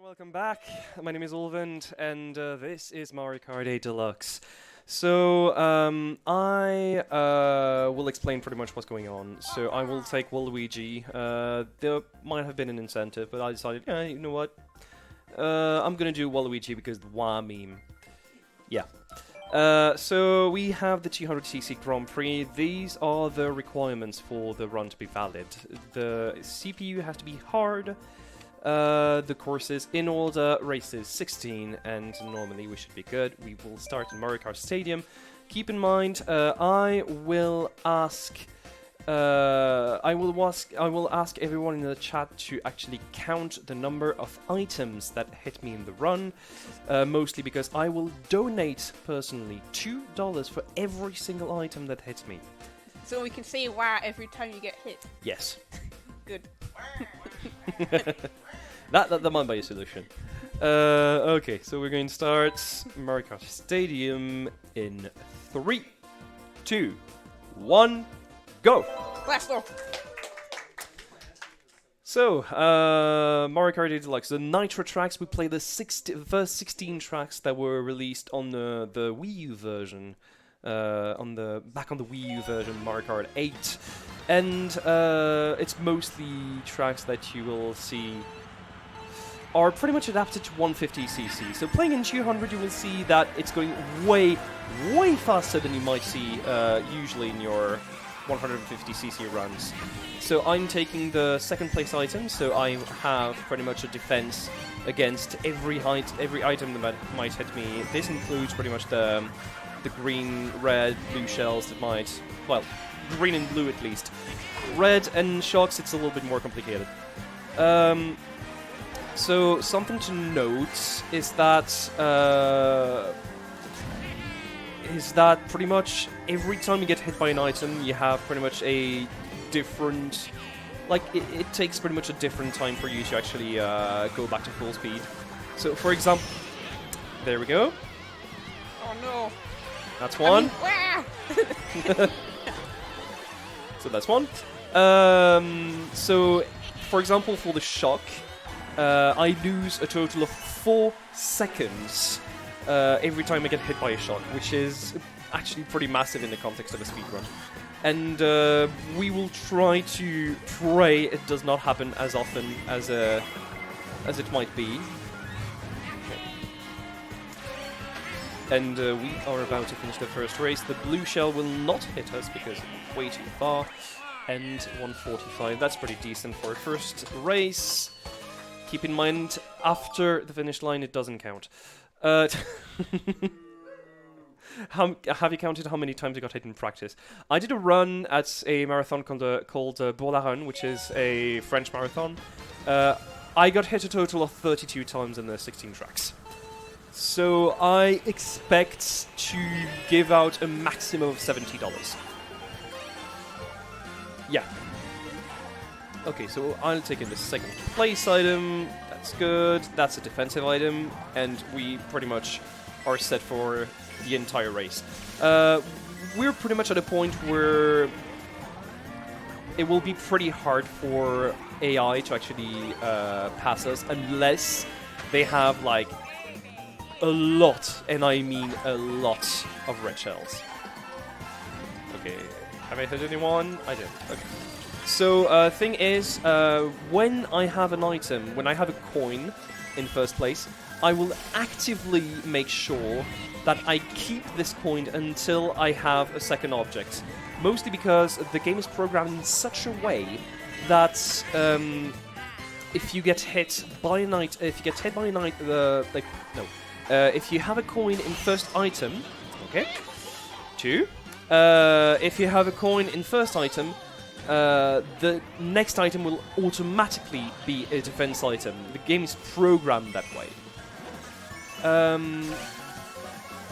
welcome back. My name is Ulvind, and this is Mario Kart 8 Deluxe. So, I will explain pretty much what's going on. So, I will take Waluigi. There might have been an incentive, but I decided, yeah, you know what? I'm gonna do Waluigi because the Wah meme. Yeah. So, we have the 200cc Grand Prix. These are the requirements for the run to be valid. The CPU has to be hard. The courses in order, races 16, and normally we should be good. We will start in Mario Kart Stadium. Keep in mind, I will ask everyone in the chat to actually count the number of items that hit me in the run, mostly because I will donate personally $2 for every single item that hits me. So we can say wow every time you get hit. Yes. Good. That might be a solution. Okay, so we're going to start Mario Kart Stadium in 3, 2, 1, go! Blast off! So, Mario Kart 8 Deluxe, the Nitro tracks, we play the first 16 tracks that were released on the Wii U version, back on the Wii U version, Mario Kart 8, and it's mostly tracks that you will see are pretty much adapted to 150cc. So playing in 200, you will see that it's going way, way faster than you might see usually in your 150cc runs. So I'm taking the second place item, so I have pretty much a defense against every item that might hit me. This includes pretty much the green, red, blue shells that might, well, green and blue at least. Red and shocks, it's a little bit more complicated. So something to note is that pretty much every time you get hit by an item, you have pretty much a different, like it takes pretty much a different time for you to actually go back to full speed. So for example, there we go. Oh no! That's one. Wow! So that's one. So for example, for the shock. I lose a total of 4 seconds every time I get hit by a shock, which is actually pretty massive in the context of a speedrun. And we will try to pray it does not happen as often as it might be. Okay. And we are about to finish the first race. The blue shell will not hit us because it's way too far. And 145, that's pretty decent for a first race. Keep in mind, after the finish line, it doesn't count. Have you counted how many times I got hit in practice? I did a run at a marathon called Bourg la Run, which is a French marathon. I got hit a total of 32 times in the 16 tracks. So I expect to give out a maximum of $70. Yeah. Okay, so I'll take in the second place item. That's good. That's a defensive item, and we pretty much are set for the entire race. We're pretty much at a point where it will be pretty hard for AI to actually pass us unless they have like a lot, and I mean a lot, of red shells. Okay, have I hit anyone? I did. Okay. So, thing is, when I have an item, when I have a coin in first place, I will actively make sure that I keep this coin until I have a second object. Mostly because the game is programmed in such a way that if you get hit by an item, if you have a coin in first item, okay, 2. If you have a coin in first item. The next item will automatically be a defense item. The game is programmed that way.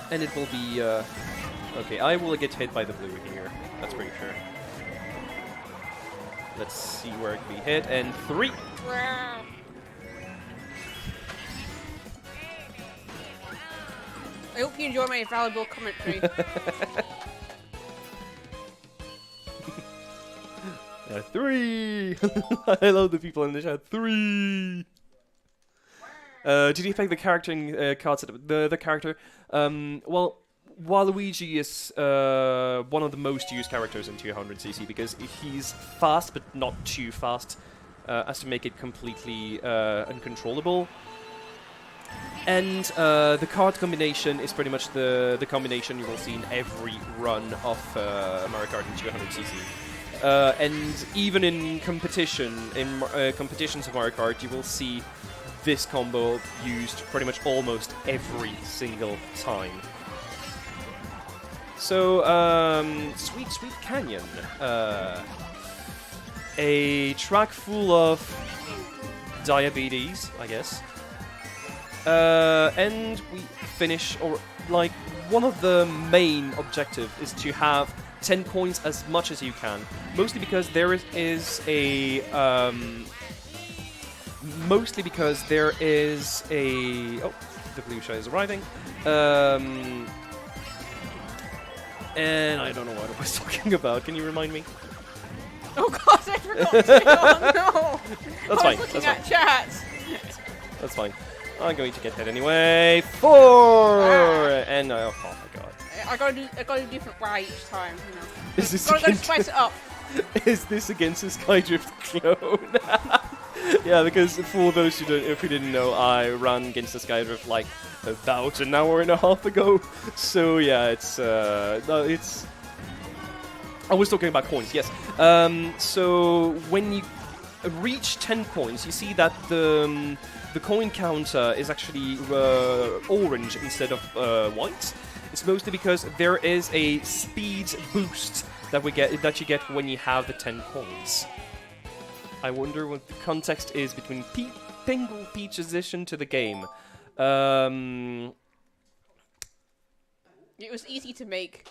And it will be... okay, I will get hit by the blue here. That's pretty sure. Let's see where it can be hit. And 3! I hope you enjoy my valuable commentary. 3! I love the people in the chat. 3! Did you pick the character in cards? The character? Well, Waluigi is one of the most used characters in 200cc because he's fast, but not too fast, as to make it completely uncontrollable. And the card combination is pretty much the combination you will see in every run of Mario Kart in 200cc. And even in competition, in competitions of Mario Kart, you will see this combo used pretty much almost every single time. So, Sweet Sweet Canyon. A track full of diabetes, I guess. And we finish, or like, one of the main objectives is to have 10 coins as much as you can. Mostly because there is a... mostly because there is a... Oh, the blue shy is arriving. And I don't know what I was talking about. Can you remind me? Oh god, I forgot to. Oh no! That's I fine. was looking That's at fine. chat. That's fine. I'm going to get that anyway. 4! And oh my god. I gotta do different way each time, you know. Is this Gotta against, spice it up. is this against the Skydrift clone? Yeah, because for those who don't, if you didn't know, I ran against the Skydrift like about an hour and a half ago. So yeah, it's no, it's. I was talking about coins, yes. So when you reach 10 coins, you see that the coin counter is actually orange instead of white. It's mostly because there is a speed boost that you get when you have the 10 coins. I wonder what the context is between Pingle Peach's addition to the game. It was easy to make.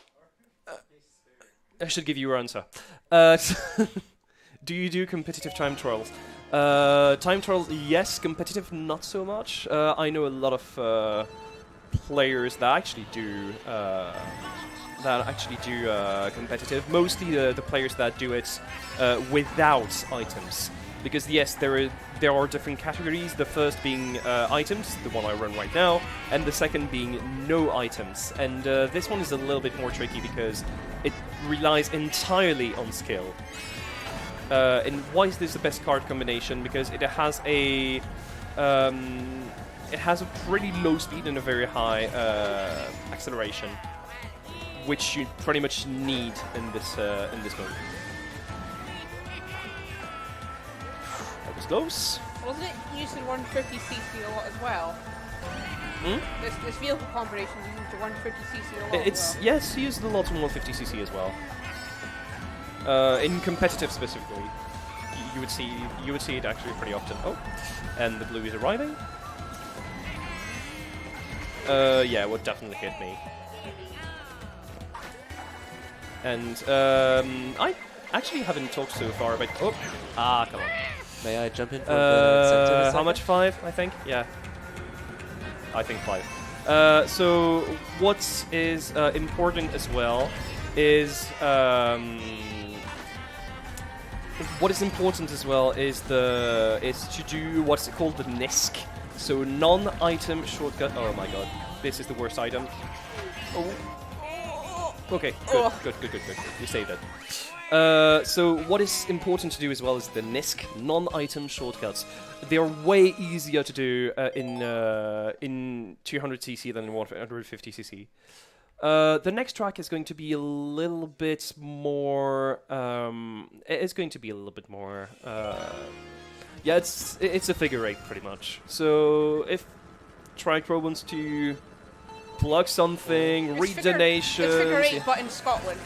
I should give you your answer. Do you do competitive time trials? Time trials, yes. Competitive, not so much. I know a lot of players that actually do competitive. Mostly the players that do it without items. Because yes, there are different categories. The first being items, the one I run right now, and the second being no items. And this one is a little bit more tricky because it relies entirely on skill. And why is this the best card combination? Because it has a pretty low speed and a very high acceleration, which you pretty much need in this mode. That was close. Wasn't it used in 150cc a lot as well? Hmm? This vehicle combination is used in 150cc a lot It's as well. yes, used a lot in 150cc as well. In competitive specifically, you would see it actually pretty often. Oh, and the blue is arriving. Yeah, it would definitely hit me. And I actually haven't talked so far about. Oh, come on. May I jump in for the incentive? How much? 5, I think. Yeah, I think 5. So what is important as well is to do what's called the NISC. So non-item shortcut. Oh my god, this is the worst item. Oh. Okay, good. You say that. So what is important to do as well is the NISC, non-item shortcuts. They are way easier to do in 200cc than in 150cc. The next track is going to be a little bit more. It's going to be a little bit more. Yeah, it's a figure 8 pretty much. So if Tricro wants to plug something, read donations. It's figure 8, but in Scotland.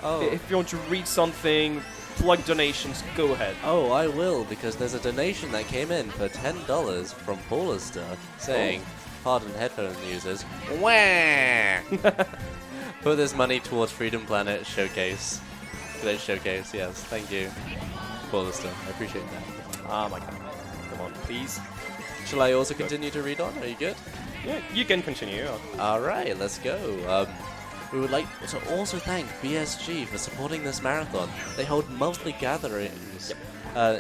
Oh. If you want to read something, plug donations, go ahead. Oh, I will, because there's a donation that came in for $10 from Paulaster saying, pardon headphone users, wah! Put this money towards Freedom Planet Showcase. Glitch Showcase, yes, thank you. Paulaster, I appreciate that. Oh my god. Come on, please. Shall I also continue to read on? Are you good? Yeah, you can continue. Alright, let's go. We would like to also thank BSG for supporting this marathon. They hold monthly gatherings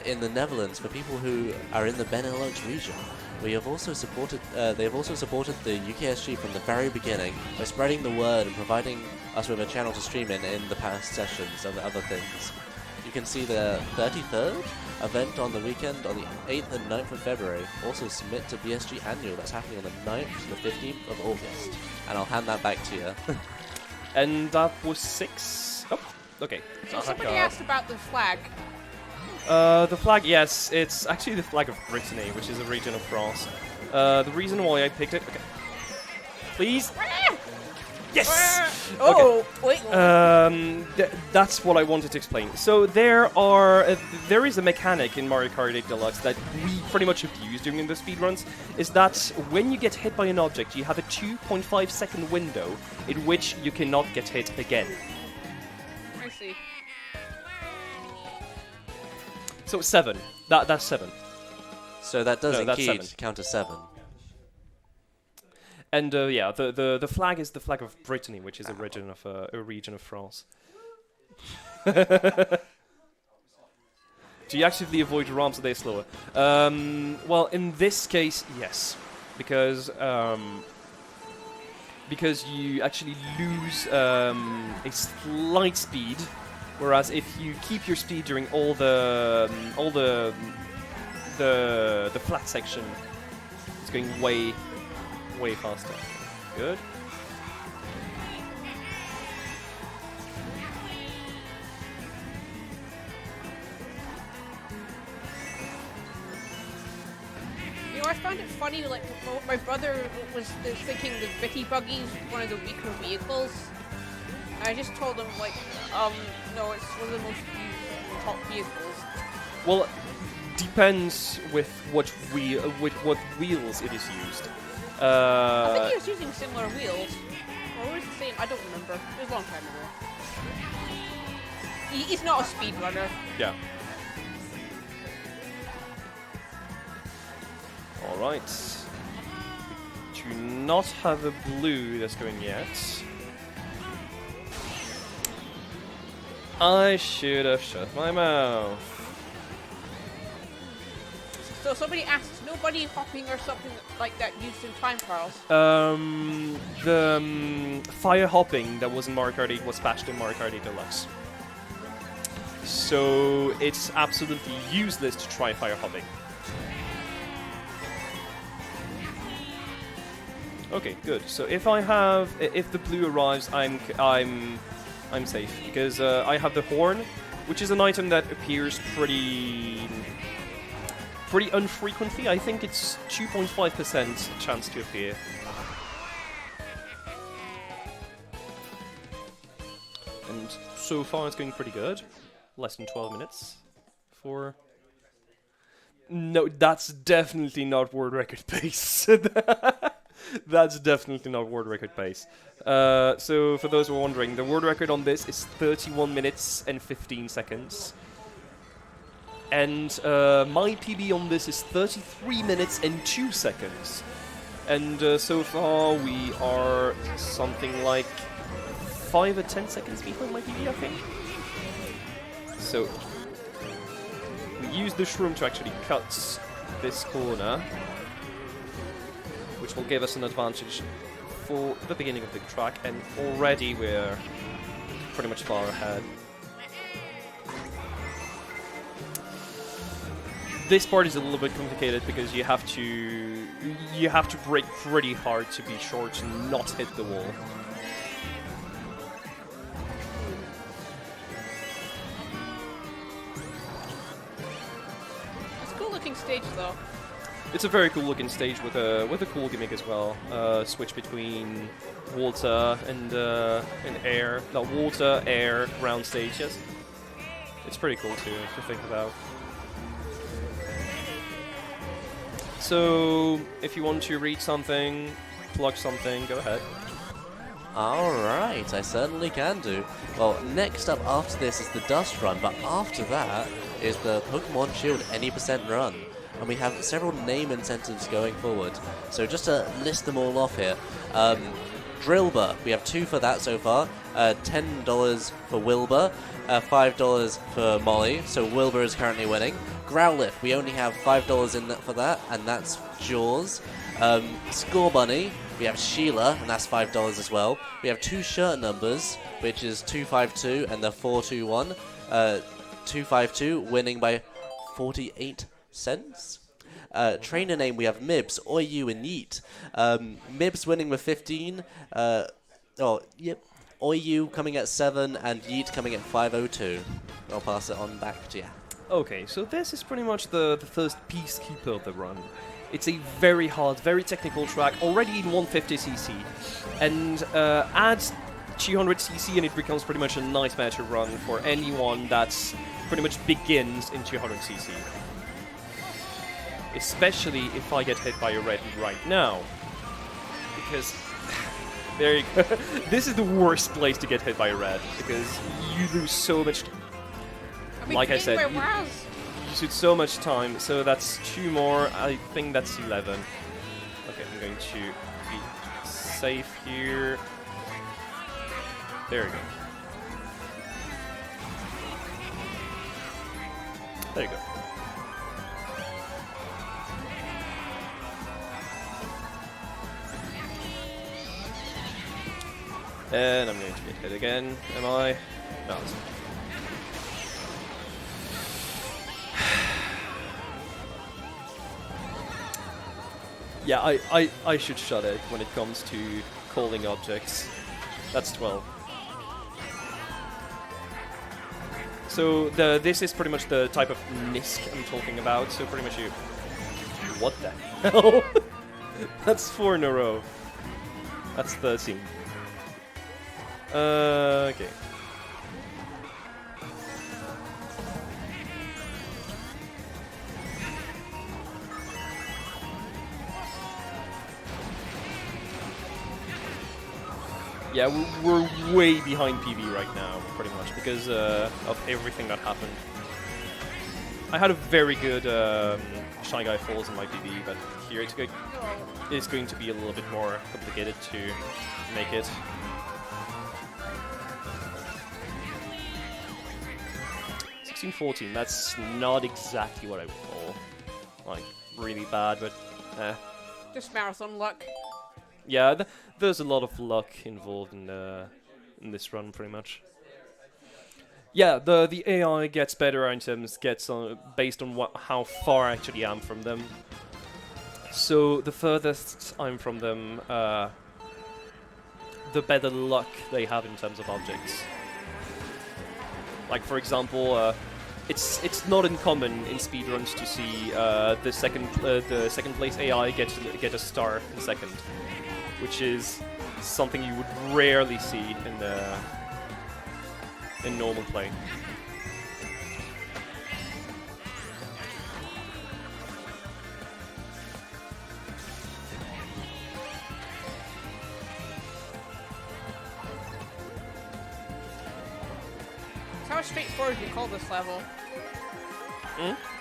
in the Netherlands, for people who are in the Benelux region, we have also supported. They have also supported the UKSG from the very beginning by spreading the word and providing us with a channel to stream in the past sessions and other things. You can see the 33rd event on the weekend on the 8th and 9th of February. Also submit to BSG Annual. That's happening on the 9th to the 15th of August. And I'll hand that back to you. And that was 6. Oh, okay. So somebody asked about the flag. The flag, yes, it's actually the flag of Brittany, which is a region of France. The reason why I picked it... Okay. Please? Yes! Oh, wait. That's what I wanted to explain. So there is a mechanic in Mario Kart 8 Deluxe that we pretty much abuse during the speedruns, is that when you get hit by an object, you have a 2.5 second window in which you cannot get hit again. I see. So 7. That's 7. So that does No, that's indeed 7. count as 7. And yeah, the flag is the flag of Brittany, which is a region of France. Do you actively avoid your ramps so they're slower? Well, in this case, yes, because you actually lose a slight speed, whereas if you keep your speed during all the flat section, it's going way faster. Good. You know, I found it funny, like, my brother was thinking the Bitty Buggy's one of the weaker vehicles. I just told him, like, no, it's one of the most used top vehicles. Well, depends with what wheels it is used. I think he was using similar wheels. Or was it the same? I don't remember. It was a long time ago. He's not a speedrunner. Yeah. Alright. Do not have a blue that's going yet. I should have shut my mouth. So somebody asked, no buddy hopping or something like that used in time trials? The fire hopping that was in Mario Kart 8 was patched in Mario Kart 8 Deluxe. So it's absolutely useless to try fire hopping. Okay, good. So if the blue arrives, I'm safe because I have the horn, which is an item that appears pretty unfrequently. I think it's 2.5% chance to appear. And so far it's going pretty good. Less than 12 minutes for... No, that's definitely not world record pace. That's definitely not world record pace. So for those who are wondering, the world record on this is 31 minutes and 15 seconds. And my PB on this is 33 minutes and 2 seconds. And so far we are something like 5 or 10 seconds behind my PB, I think. So we use the shroom to actually cut this corner, which will give us an advantage for the beginning of the track, and already we're pretty much far ahead. This part is a little bit complicated because you have to brake pretty hard to be sure to not hit the wall. It's a cool looking stage though. It's a very cool looking stage with a cool gimmick as well. Switch between water and air. No, water, air, ground stages. It's pretty cool too to think about. So, if you want to read something, plug something, go ahead. Alright, I certainly can do. Well, next up after this is the Dust Run, but after that is the Pokemon Shield any % run. And we have several name incentives going forward. So just to list them all off here. Drillbur, we have 2 for that so far. $10 for Wilbur, $5 for Molly, so Wilbur is currently winning. Growlithe, we only have $5 in that for that, and that's Jaws. Score Bunny, we have Sheila, and that's $5 as well. We have 2 shirt numbers, which is 252 and the 421. 252 winning by 48 cents. Trainer name, we have Mibs, Oyu, and Yeet. Mibs winning with 15. Oyu coming at 7, and Yeet coming at 502. I'll pass it on back to you. Okay, so this is pretty much the first Peacekeeper of the run. It's a very hard, very technical track, already in 150cc. And add 200cc and it becomes pretty much a nightmare to run for anyone that's pretty much begins in 200cc. Especially if I get hit by a red right now. Because, there you go. This is the worst place to get hit by a red, because you lose so much. Like I said, you lose so much time, so that's 2 more. I think that's 11. Okay, I'm going to be safe here. There you go. There you go. And I'm going to get hit again. Am I? No. Yeah, I should shut it when it comes to calling objects. That's 12. So this is pretty much the type of NISC I'm talking about. So pretty much you. What the hell? That's 4 in a row. That's 13. Okay. Yeah, we're way behind PB right now, pretty much, because of everything that happened. I had a very good Shy Guy Falls in my PB, but here it's going to be a little bit more complicated to make it. $16.14, that's not exactly what I would call, like, really bad, but Just marathon luck. Yeah, there's a lot of luck involved in this run, pretty much. Yeah, the AI gets better items, based on how far I actually am from them. So the furthest I'm from them, the better luck they have in terms of objects. Like for example, it's not uncommon in speedruns to see the second place AI get a star in second, which is something you would rarely see in normal play. How straightforward do you call this level?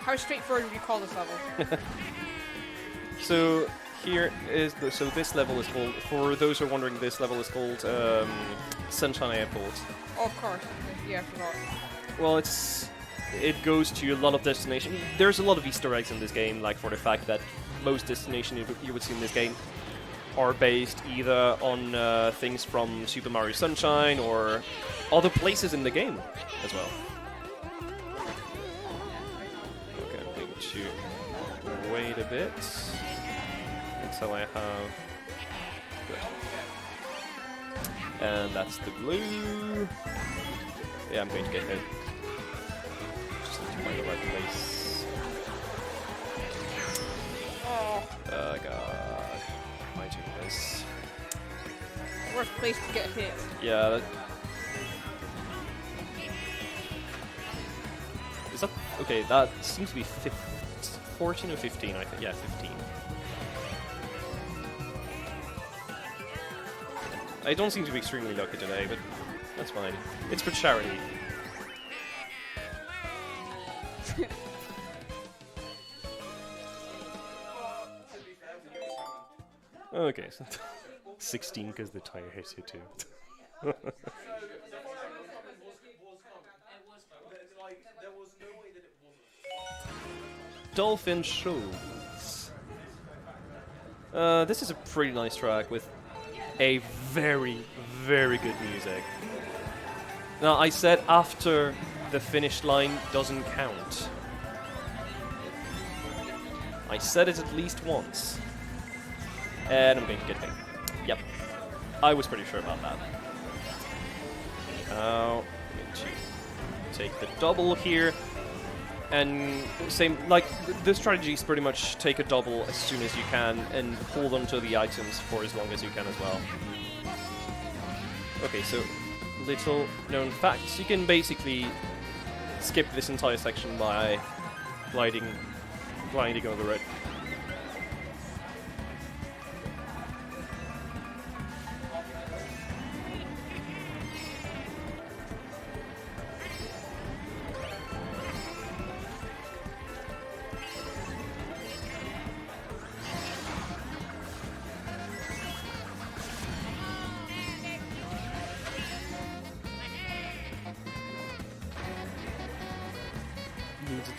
How straightforward would you call this level? So here is this level is called, for those who are wondering, this level is called Sunshine Airport. Oh, of course. Yeah, I forgot. Well, it goes to a lot of destinations. There's a lot of Easter eggs in this game, like for the fact that most destinations you would see in this game are based either on things from Super Mario Sunshine or other places in the game as well. Okay, I'm going to wait a bit until I have... Good. And that's the blue. Yeah, I'm going to get hit. Just need to find the right place. Oh god. Why do this? Worst place to get hit. Yeah. Is that okay? That seems to be 14 or 15. I think. Yeah, 15. I don't seem to be extremely lucky today, but that's fine. It's for charity. Okay. So 16 because the tire hits you too. Dolphin Shoals. This is a pretty nice track with a very, very good music. Now, I said after the finish line doesn't count. I said it at least once. And I'm going to get paid. Yep. I was pretty sure about that. Now, I'm going to take the double here. And same, like, the strategy is pretty much take a double as soon as you can and hold on to the items for as long as you can as well. Okay, so little known facts. You can basically skip this entire section by gliding over it.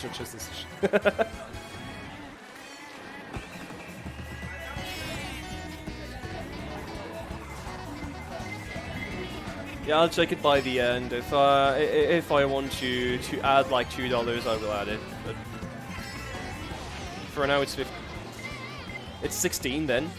Judge's decision. Yeah, I'll check it by the end. If I want to add like $2, I will add it. But for now, it's 15. It's 16 then.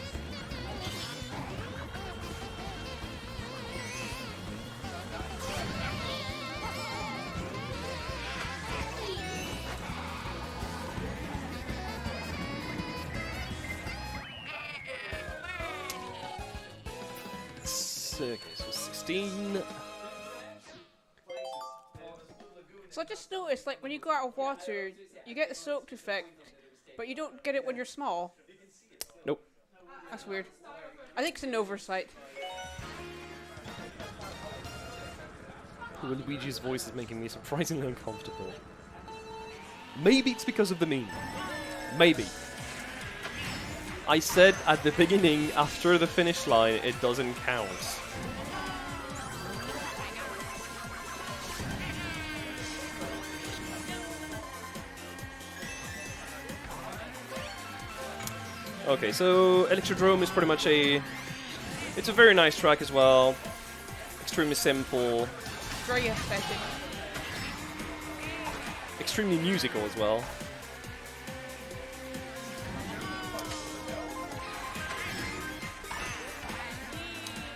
Okay, so 16. So I just noticed, like, when you go out of water, you get the soaked effect, but you don't get it when you're small. Nope. That's weird. I think it's an oversight. Luigi's voice is making me surprisingly uncomfortable. Maybe it's because of the meme. Maybe. I said at the beginning, after the finish line, it doesn't count. Okay, so Electrodrome is pretty much it's a very nice track as well. Extremely simple. Very aesthetic. Extremely musical as well.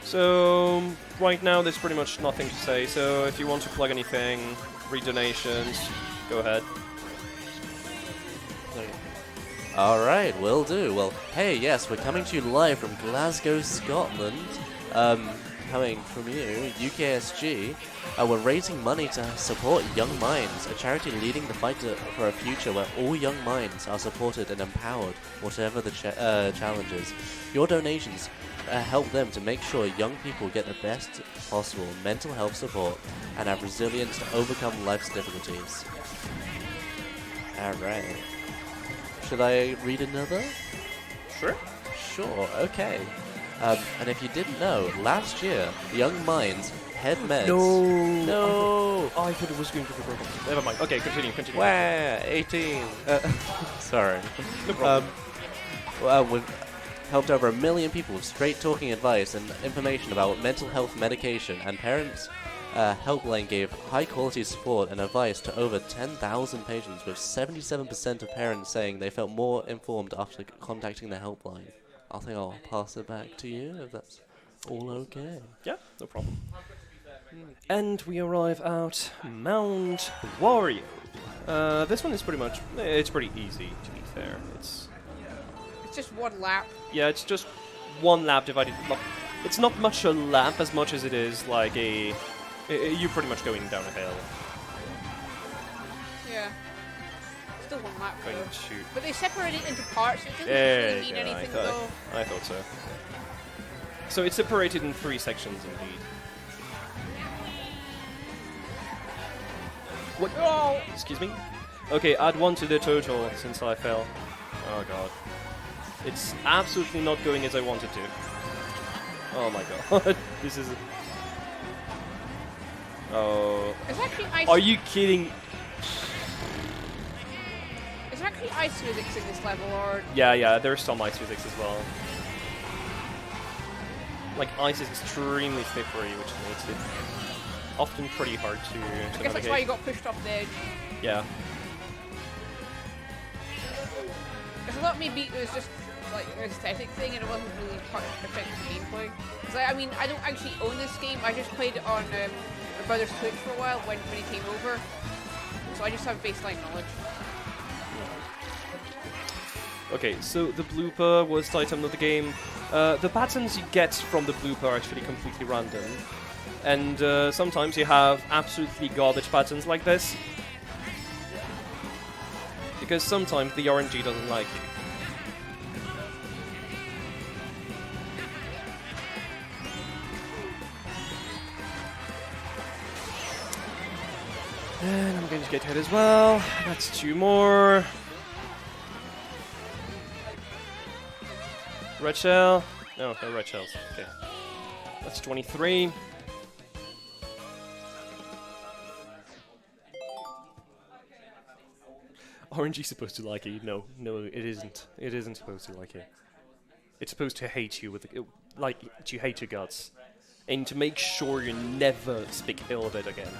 So, right now there's pretty much nothing to say, so if you want to plug anything, read donations, go ahead. Alright, will do. Well, hey, yes, we're coming to you live from Glasgow, Scotland. Coming from you, UKSG. We're raising money to support Young Minds, a charity leading the fight for a future where all young minds are supported and empowered, whatever the challenges. Your donations help them to make sure young people get the best possible mental health support and have resilience to overcome life's difficulties. Alright. Should I read another? Sure. Sure, okay. And if you didn't know, last year, Young Minds head meds... No! I thought it was going to be broken. Never mind. Okay, continue. Wow, 18. Sorry. No problem. We've helped over 1 million people with straight talking advice and information about mental health medication, and Parents Helpline gave high quality support and advice to over 10,000 patients, with 77% of parents saying they felt more informed after contacting the helpline. I think I'll pass it back to you if that's all okay. Yeah, no problem. And we arrive at Mount Wario. This one is it's pretty easy, to be fair. It's just one lap. Yeah, it's just one lap divided. It's not much a lap as much as it is like you're pretty much going down a hill. Yeah. Still one lap Going though. to... But they separate it into parts. It doesn't There really you mean go, anything though. I thought so. So it's separated in 3 sections indeed. What? Oh! Excuse me? Okay, add 1 to the total since I fell. Oh god. It's absolutely not going as I wanted to. Oh my god. This is... Oh... It's actually ice. Are you kidding? Is there actually ice physics in this level, or? Yeah, there's some ice physics as well. Like, ice is extremely slippery, which makes it often pretty hard to I guess navigate. that's why you got pushed off the edge. Yeah. Because I thought maybe it was just like an aesthetic thing and it wasn't really part of the gameplay. Because I mean, I don't actually own this game. I just played it on my brother's Switch for a while when he came over. So I just have baseline knowledge. Okay, so the blooper was the item of the game. The patterns you get from the blooper are actually completely random. And sometimes you have absolutely garbage patterns like this. Because sometimes the RNG doesn't like you. And I'm going to get hit as well. That's 2 more. Red shell. No red shells. Okay. That's 23. RNG supposed to like you? No, it isn't. It isn't supposed to like you. It's supposed to hate you with, like, to hate your guts, and to make sure you never speak ill of it again.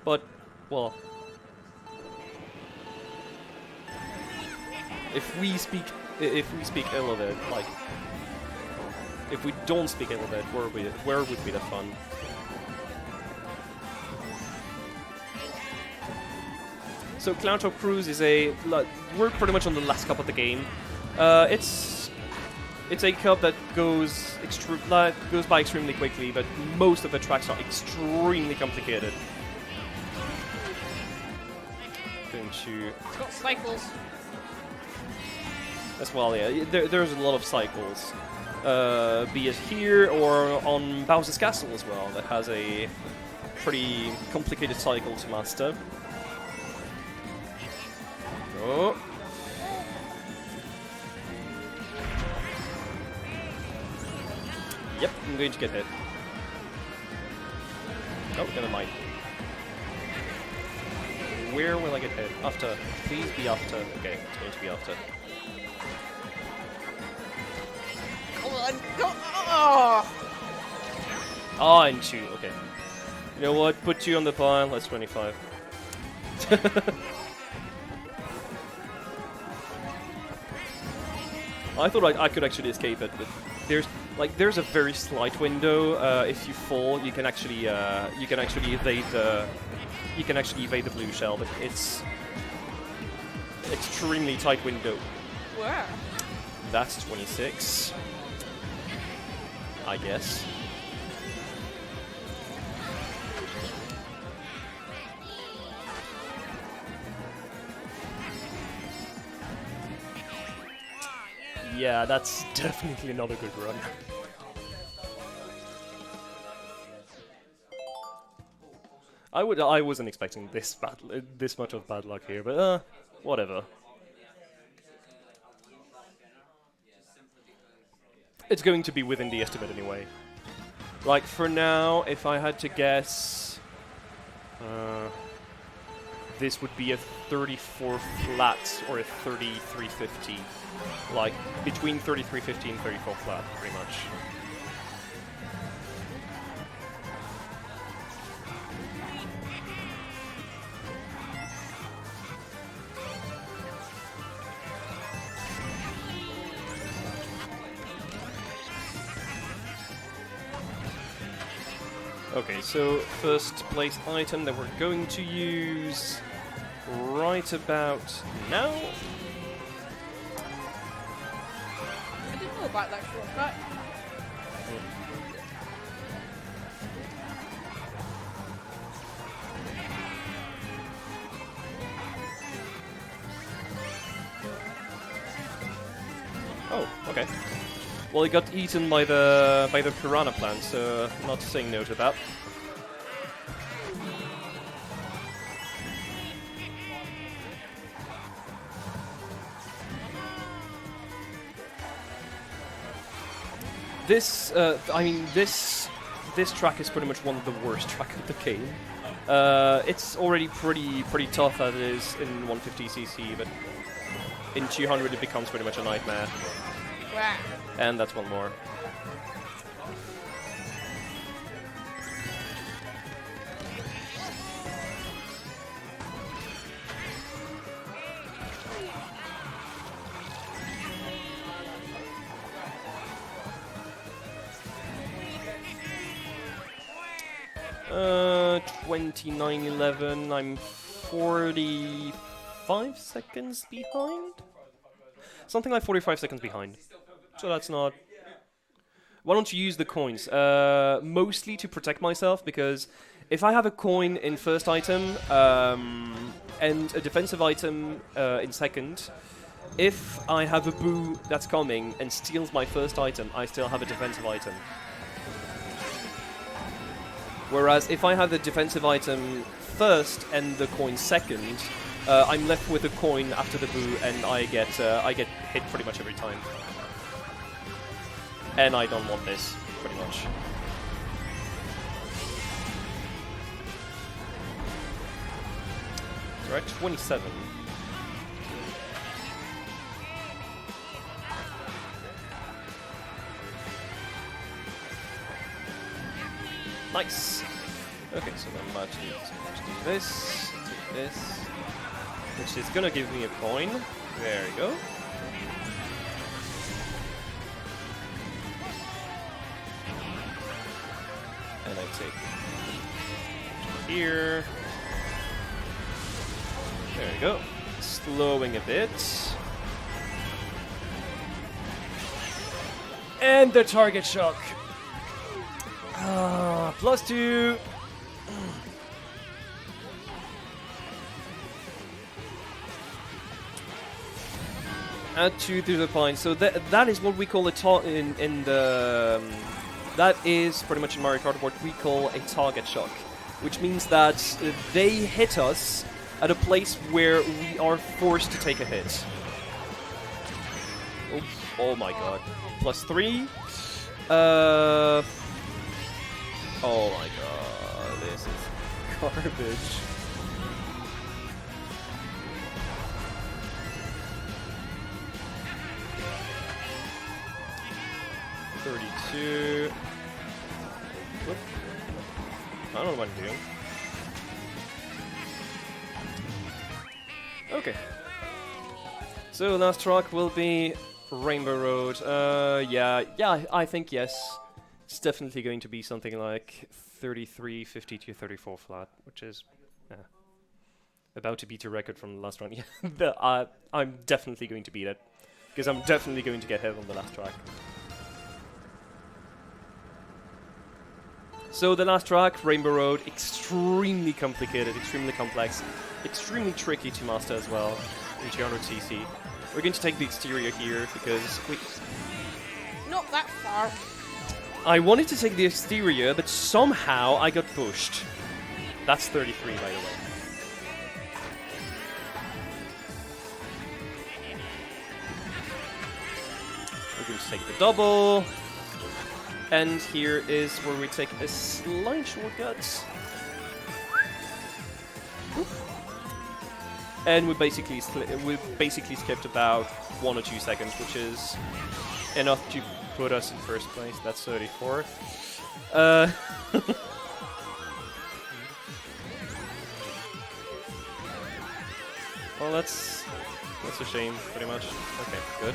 But, well, if we speak ill of it, like, if we don't speak ill of it, where would be the fun? So Clown Top Cruise is we're pretty much on the last cup of the game. It's a cup that goes by extremely quickly, but most of the tracks are extremely complicated. Going to... It's got cycles. As well, yeah. There's a lot of cycles. Be it here or on Bowser's Castle as well, that has a pretty complicated cycle to master. Oh. Yep, I'm going to get hit. Oh, never mind. Where will I get hit? After. Please be after. Okay, it's going to be after. Come on, go! Oh! Ah, and 2. Okay. You know what? Put 2 on the pile. That's 25. I thought I could actually escape it, but there's a very slight window. If you fall, you can actually evade the blue shell, but it's extremely tight window. Where? That's 26, I guess. Yeah, that's definitely not a good run. I wasn't expecting this much of bad luck here, but whatever. It's going to be within the estimate anyway. Like for now, if I had to guess, this would be a 34 flat or a 3350. Like, between 3350 and 34 flat, pretty much. Okay, so first place item that we're going to use right about now. I didn't know about that shortcut. Oh, okay. Well, he got eaten by the piranha plant, so not saying no to that. I mean, this track is pretty much one of the worst tracks of the game. It's already pretty tough as it is in 150cc, but in 200 it becomes pretty much a nightmare. Wow. And that's one more. Uh, 29:11. I'm 45 seconds behind. Something like 45 seconds behind. So that's not. Why don't you use the coins? Mostly to protect myself, because if I have a coin in first item and a defensive item in second, if I have a boo that's coming and steals my first item, I still have a defensive item. Whereas if I have the defensive item first and the coin second, I'm left with a coin after the boo, and I get hit pretty much every time. And I don't want this, pretty much. So we're at 27. Nice. Okay, so I'm about to do this, take this, which is gonna give me a coin. There we go. And I take here. There we go. Slowing a bit. And the target shock. +2. Add 2 to the point. So that is what we call a in the. That is pretty much in Mario Kart what we call a target shock, which means that they hit us at a place where we are forced to take a hit. Oh my god. +3. Oh my god, this is garbage. Whoop. I don't know what I'm doing. Okay. So last track will be Rainbow Road. Yeah, I think yes. It's definitely going to be something like 33.50 to 34 flat, which is about to beat a record from the last run. Yeah, I'm definitely going to beat it, because I'm definitely going to get hit on the last track. So the last track, Rainbow Road, extremely complicated, extremely complex, extremely tricky to master as well in 200cc. We're going to take the exterior here because not that far. I wanted to take the exterior, but somehow I got pushed. That's 33, by the way. We're going to take the double. And here is where we take a slight shortcut. And we basically skipped about 1 or 2 seconds, which is enough to put us in first place. That's 34. Well, that's a shame, pretty much. Okay, good.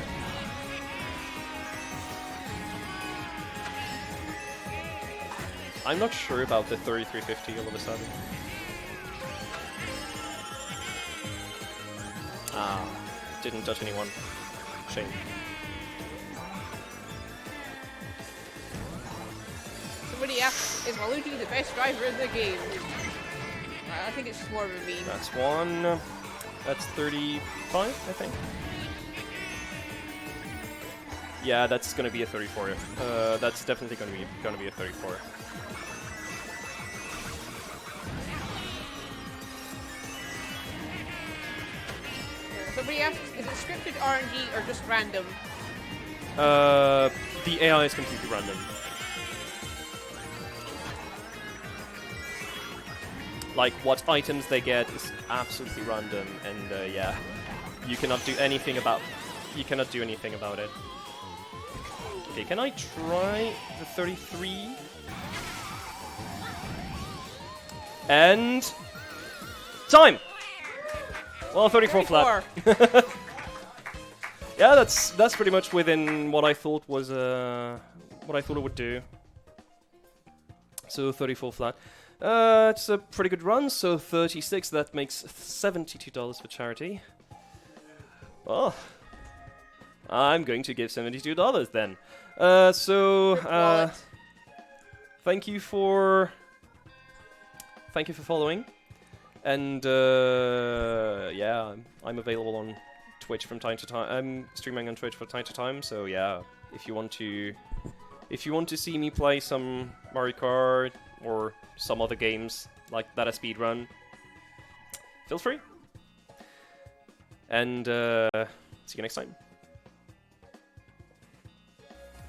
I'm not sure about the 3350 all of a sudden. Didn't touch anyone. Shame. Somebody asked, is Waluigi the best driver in the game? I think it's more of a meme. That's one. That's 35, I think. Yeah, that's gonna be a 34. That's definitely gonna be a 34. Somebody asked, is it scripted RNG or just random? the AI is completely random. Like, what items they get is absolutely random, and yeah, you cannot do anything about it. Okay, can I try the 33? And time. Well, 34 flat. Yeah, that's pretty much within what I thought was what I thought it would do. So 34 flat. It's a pretty good run. So 36. That makes $72 for charity. Well, I'm going to give $72 then. Thank you for following, and yeah, I'm available on Twitch from time to time. I'm streaming on Twitch from time to time, so yeah, if you want to see me play some Mario Kart or some other games like that, a speedrun, feel free. And see you next time.